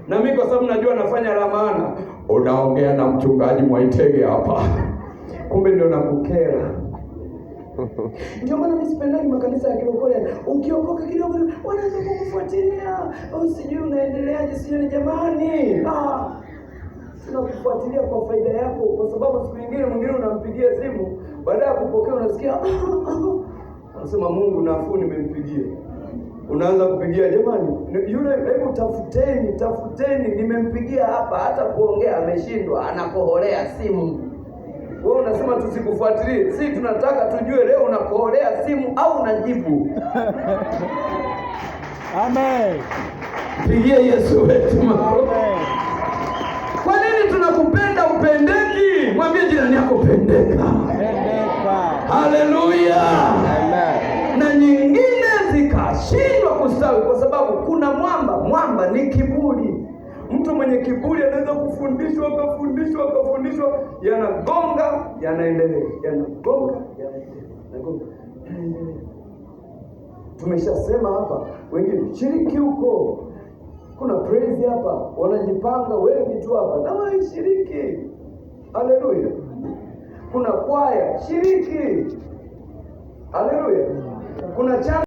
Na mimi kwa sababu najua nafanya la maana, unaongea na mchungaji Mwaitege hapa, kumbe ndio nakukera. Ndio maana mimi sipendani makanisa ya kirokole. Ukiokoka kidogo wanaanza kukufuatilia, sijui unaendeleaje, sijui. Jamani, tunakufuatilia kwa faida yako, kwa sababu siku nyingine mwingine unampigia simu, baada ya kupokea unasikia anasema Mungu nafuu nimempigia. Unaanza kupigia, jamani yule, hebu tafuteni, nimempigia hapa, hata kuongea ameshindwa, anakoholea simu. Wewe unasema tusikufuatilie. Sisi tunataka tujue leo unakoholea simu au unajibu. Amen. Pigie Yesu wetu makofi. Kwa nini tunakupenda upendeki? Mwambie jirani yako pendeka. Haleluya. Amen. Na nyingine zikashindwa kustawi kwa sababu kuna mwamba ni kiburi. Mtu mwenye kiburi anaweza kufundishwa, yanagonga, yanaendelea, yanagonga, yanaendelea. Tumeshasema hapa, wengine shiriki huko. Kuna praise hapa, wanajipanga wengi tu hapa, na wewe shiriki. Haleluya. Kuna kwaya, shiriki. Haleluya. Kuna